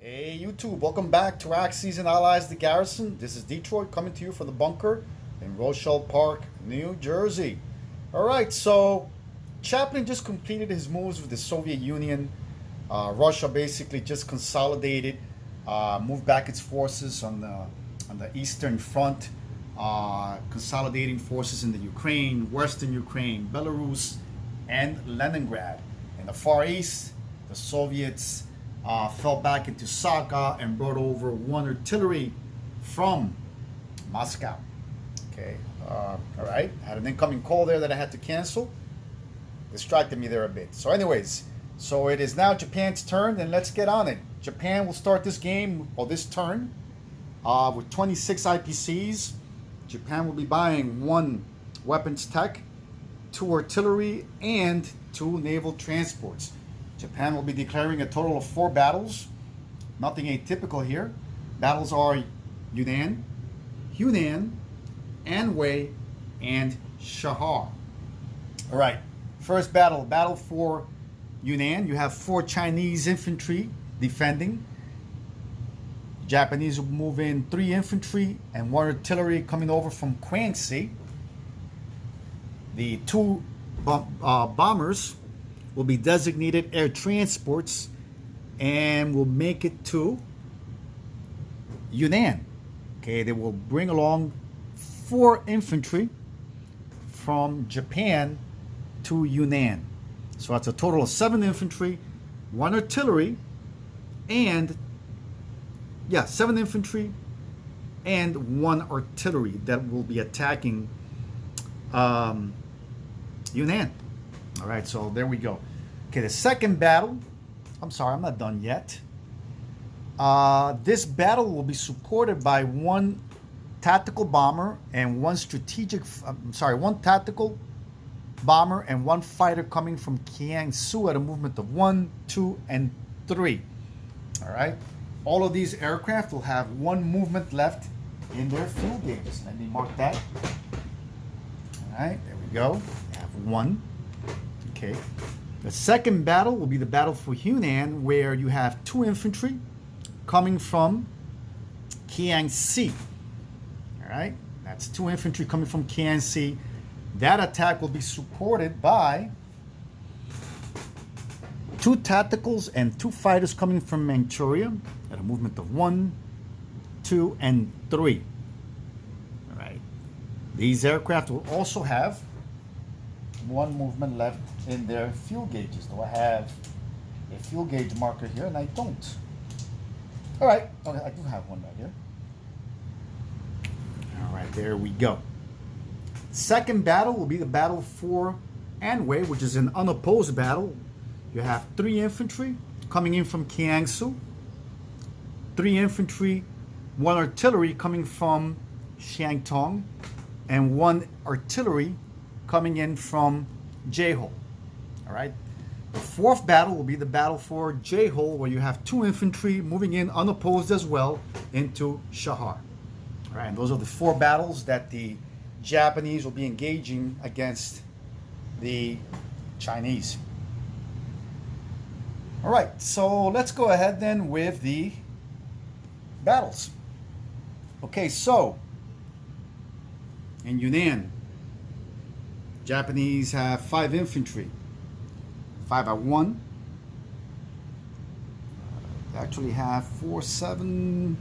Hey YouTube, welcome back to Axis and Allies the Garrison. This is Detroit coming to you from the bunker in Rochelle Park, New Jersey. Alright, so Chaplin just completed his moves with the Soviet Union. Russia basically just consolidated, moved back its forces on the Eastern Front, consolidating forces in the Ukraine, Western Ukraine, Belarus, and Leningrad. In the Far East, the Soviets fell back into Sakha and brought over one artillery from Moscow. Okay, all right. Had an incoming call there that I had to cancel. Distracted me there a bit. So anyways, so it is now Japan's turn, and let's get on it. Japan will start this game, or this turn, with 26 IPCs. Japan will be buying 1 weapons tech, 2 artillery, and 2 naval transports. Japan will be declaring a total of 4 battles. Nothing atypical here. Battles are Yunnan, Hunan, Anhui, and Shahar. All right, first battle for Yunnan. You have 4 Chinese infantry defending. Japanese will move in 3 infantry and 1 artillery coming over from Quanxi. The 2 bombers will be designated air transports and will make it to Yunnan. Okay, they will bring along 4 infantry from Japan to Yunnan. So that's a total of 7 infantry, 1 artillery, and 7 infantry and 1 artillery that will be attacking Yunnan. All right, so there we go. Okay, the second battle. I'm sorry, I'm not done yet. This battle will be supported by 1 tactical bomber and 1 1 tactical bomber and 1 fighter coming from Kiangsu at a movement of 1, 2, and 3. All right. All of these aircraft will have 1 movement left in their fuel gauges. Let me mark that. All right, there we go. We have 1. Okay. The second battle will be the battle for Hunan, where you have 2 infantry coming from Kiangsi. All right, that's 2 infantry coming from Kiangsi. That attack will be supported by 2 tacticals and 2 fighters coming from Manchuria at a movement of 1, 2, and 3. All right. These aircraft will also have 1 movement left in their fuel gauges. Do I have a fuel gauge marker here? And I don't. All right. Okay, I do have one right here. All right, there we go. Second battle will be the battle for Anhui, which is an unopposed battle. You have 3 infantry coming in from Kiangsu, 3 infantry, 1 artillery coming from Shantung, and 1 artillery coming in from Jehol. All right. The fourth battle will be the battle for Jehol, where you have 2 infantry moving in unopposed as well into Shahar. All right. And those are the 4 battles that the Japanese will be engaging against the Chinese. All right. So let's go ahead then with the battles. Okay. So in Yunnan, Japanese have 5 infantry, 5 at 1. They actually have 4, 7.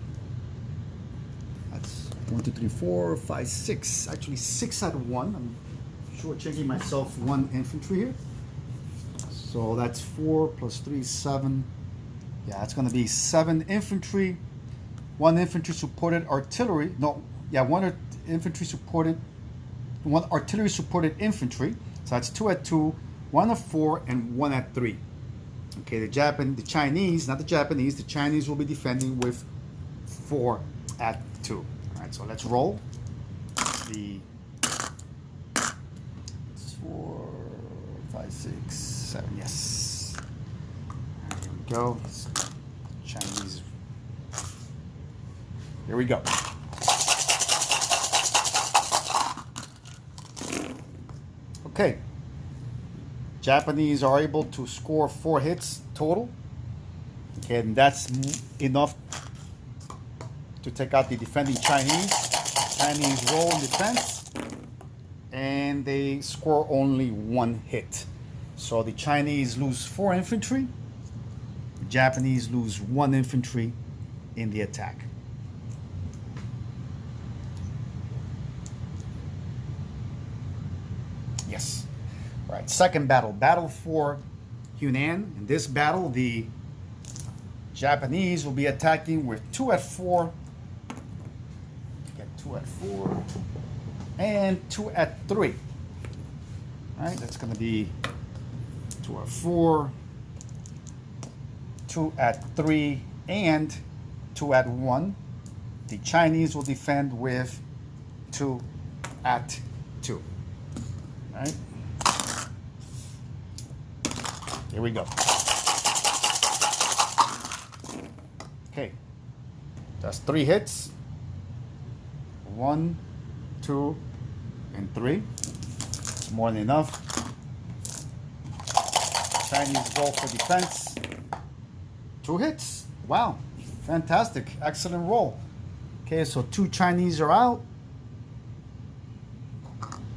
That's 1, 2, 3, 4, 5, 6. Actually 6 at 1. I'm shortchanging myself 1 infantry here. So that's 4 plus 3, 7. Yeah, it's going to be 7 infantry, 1 infantry supported artillery. No, yeah, 1 infantry supported. 1 artillery supported infantry, so that's 2 at 2, 1 at 4, and 1 at 3. Okay, the Chinese, not the Japanese, the Chinese will be defending with 4 at 2. All right, so let's roll. The 4, 5, 6, 7. Yes. Here we go. Chinese. Here we go. Okay, Japanese are able to score 4 hits total. Okay, and that's enough to take out the defending Chinese. Chinese roll in defense, and they score only 1 hit. So the Chinese lose 4 infantry. The Japanese lose 1 infantry in the attack. Yes. All right, second battle. Battle for Hunan. In this battle, the Japanese will be attacking with 2 at 4. Get 2 at 4. And 2 at 3. All right, that's going to be 2 at 4, 2 at 3, and 2 at 1. The Chinese will defend with 2 at 2. All right. Here we go. Okay. That's 3 hits. 1, 2, and 3. It's more than enough. Chinese go for defense. 2 hits. Wow. Fantastic. Excellent roll. Okay, so 2 Chinese are out.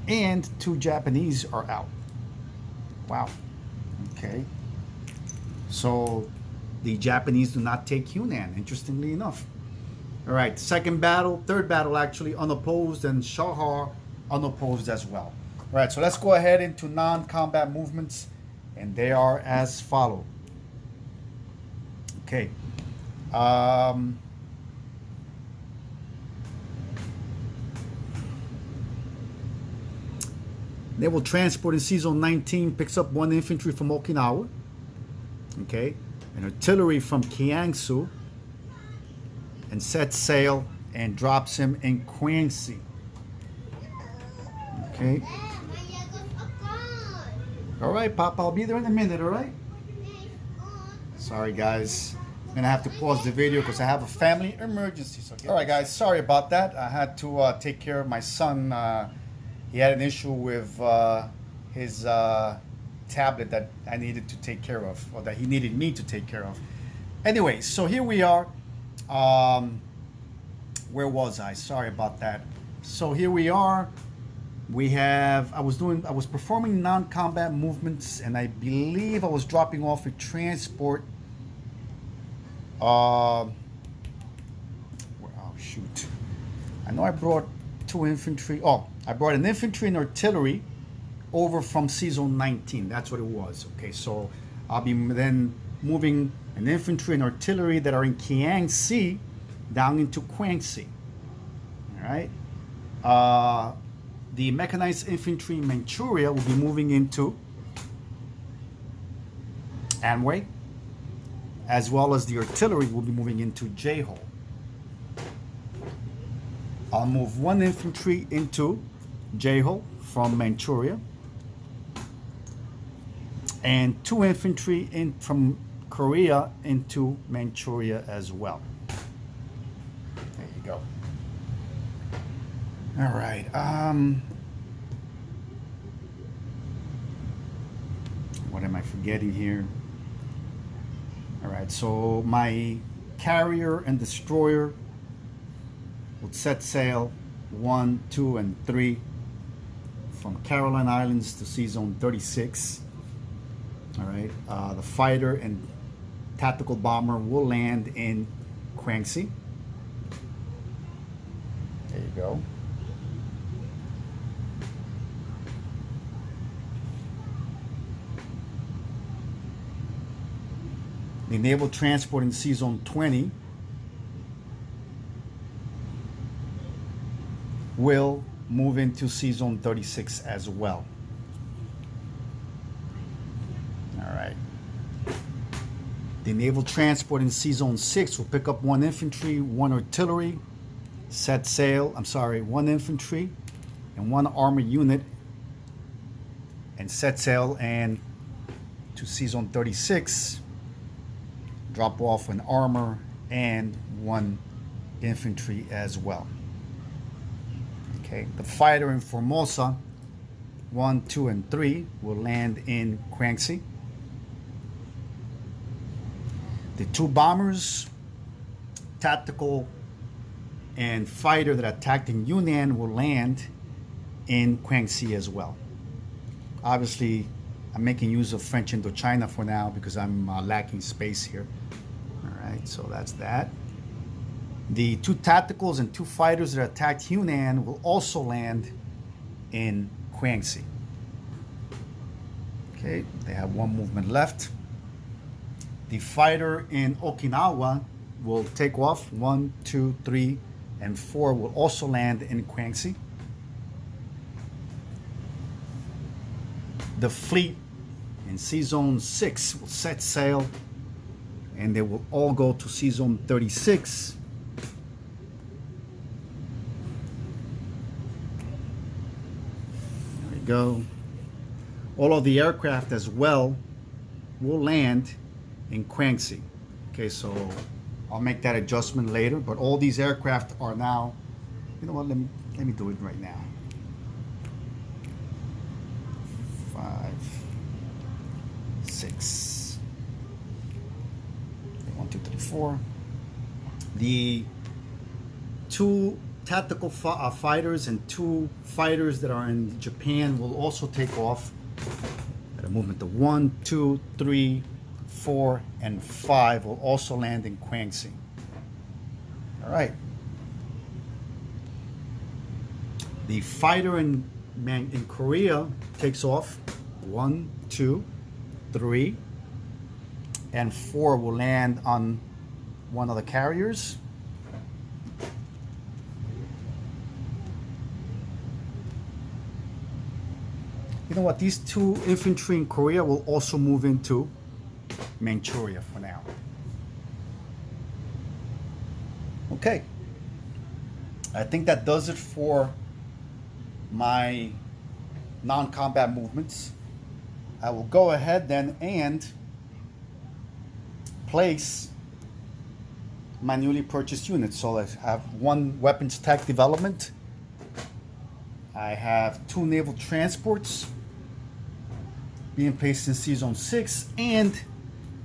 And 2 Japanese are out. Wow. Okay. So the Japanese do not take Hunan, interestingly enough. All right, second battle, third battle actually, unopposed, and Shahar unopposed as well. All right, so let's go ahead into non-combat movements, and they are as follow. Okay. Naval transport in Season 19 picks up 1 infantry from Okinawa. Okay. And artillery from Kiangsu, and sets sail and drops him in Quanxi. Okay. All right, Pop, I'll be there in a minute, all right? Sorry, guys. I'm going to have to pause the video because I have a family emergency. So all right, guys, sorry about that. I had to take care of my son. He had an issue with his tablet that I needed to take care of, or that he needed me to take care of. Anyway, so here we are. Where was I? Sorry about that. So here we are. We have, I was performing non-combat movements, and I believe I was dropping off a transport. Oh shoot. I know I brought 2 infantry. Oh, I brought an infantry and artillery over from Season 19. That's what it was. Okay, so I'll be then moving an infantry and artillery that are in Kiangsi down into Quanxi. All right. The mechanized infantry in Manchuria will be moving into Anhui, as well as the artillery will be moving into Jeho. I'll move 1 infantry into Jeho from Manchuria, and 2 infantry in from Korea into Manchuria as well. There you go. All right. What am I forgetting here? All right. So my carrier and destroyer will set sail 1, 2, and 3 from Caroline Islands to Sea Zone 36. All right. The fighter and tactical bomber will land in Quanxi. There you go. The naval transport in Sea Zone 20 will move into Sea Zone 36 as well. All right. The naval transport in Sea Zone 6 will pick up 1 infantry, 1 artillery, set sail, 1 infantry and 1 armor unit, and set sail and to Sea Zone 36, drop off an armor and 1 infantry as well. Okay, the fighter in Formosa, 1, 2, and 3 will land in Quanxi. The two bombers, tactical and fighter that attacked in Yunnan will land in Guangxi as well. Obviously, I'm making use of French Indochina for now because I'm lacking space here. All right, so that's that. The two tacticals and two fighters that attacked Yunnan will also land in Guangxi. Okay, they have one movement left. The fighter in Okinawa will take off. 1, 2, 3, and 4 will also land in Guangxi. The fleet in Sea Zone 6 will set sail, and they will all go to Sea Zone 36. There we go. All of the aircraft as well will land in Guangxi. Okay, so I'll make that adjustment later, but all these aircraft are now, you know what, let me do it right now. 5, 6, 1, 2, 3, 4. The two tactical fighters and two fighters that are in Japan will also take off at a movement of 1, 2, 3, 4, and 5 will also land in Guangxi. All right. The fighter in Korea takes off. 1, 2, 3, and 4 will land on one of the carriers. You know what? These two infantry in Korea will also move into Manchuria for now. Okay. I think that does it for my non-combat movements. I will go ahead then and place my newly purchased units. So I have one weapons tech development. I have 2 naval transports being placed in Sea Zone 6 and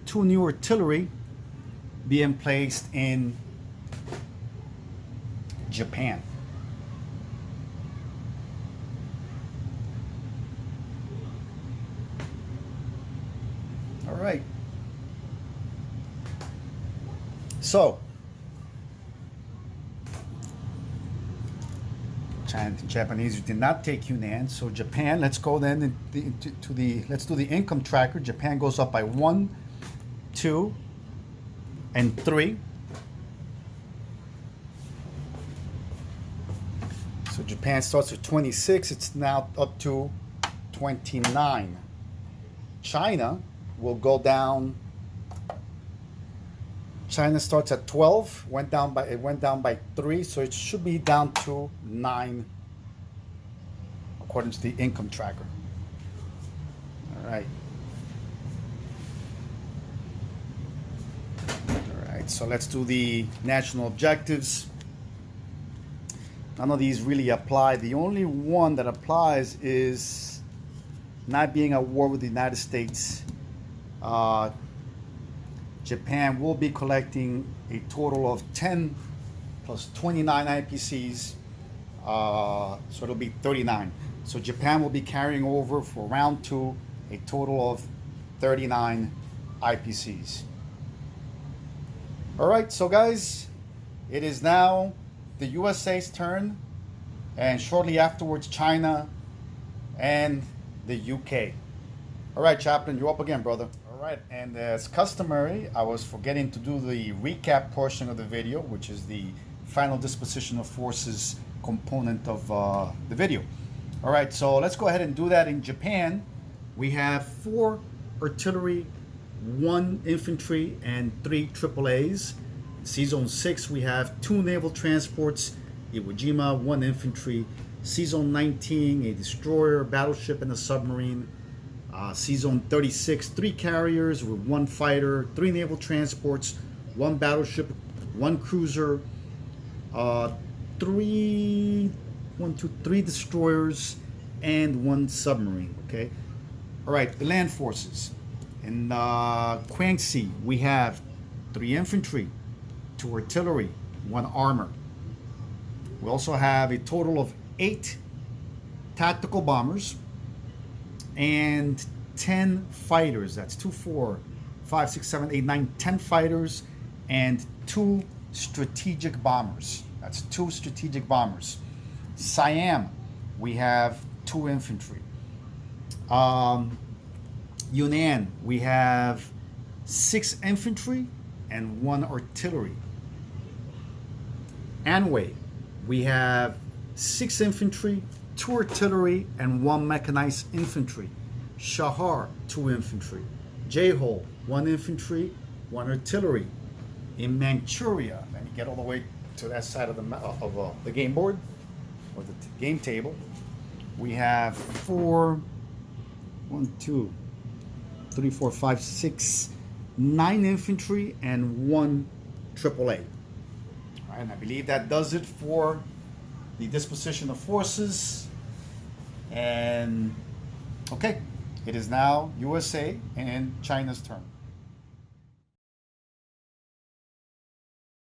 2 new artillery being placed in Japan. All right. So, Japanese did not take Yunnan, so Japan. Let's go then let's do the income tracker. Japan goes up by 1, 2, and 3. So Japan starts with 26. It's now up to 29. China will go down. China starts at 12. It went down by 3, so it should be down to 9, according to the income tracker. All right. All right. So let's do the national objectives. None of these really apply. The only one that applies is not being at war with the United States. Japan will be collecting a total of 10 plus 29 IPCs, so it'll be 39. So Japan will be carrying over for round 2 a total of 39 IPCs. All right, so guys, it is now the USA's turn, and shortly afterwards China and the UK. All right, Chaplain, you're up again, brother. All right, and as customary, I was forgetting to do the recap portion of the video, which is the final disposition of forces component of the video. All right, so let's go ahead and do that. In Japan, we have 4 artillery, 1 infantry, and 3 AAAs. In Sea Zone 6, we have 2 naval transports, Iwo Jima, 1 infantry. Sea Zone 19, a destroyer, battleship, and a submarine. Sea Zone 36, 3 carriers with 1 fighter, 3 naval transports, 1 battleship, 1 cruiser, 3 destroyers, and 1 submarine. Okay. All right. The land forces in Guangxi, we have 3 infantry, 2 artillery, 1 armor. We also have a total of 8 tactical bombers and 10 fighters. That's 2, 4, 5, 6, 7, 8, 9, 10 fighters and 2 strategic bombers. That's 2 strategic bombers. Siam, we have 2 infantry. Yunnan, we have 6 infantry and 1 artillery. Anhui, we have 6 infantry, 2 artillery, and 1 mechanized infantry. Shahar, 2 infantry. Jehol, 1 infantry, 1 artillery. In Manchuria, let me get all the way to that side of the game board or the game table. We have 4, 1, 2, 3, 4, 5, 6, 9 infantry and 1 AAA. All right, and I believe that does it for the disposition of forces. And okay, it is now USA and China's turn.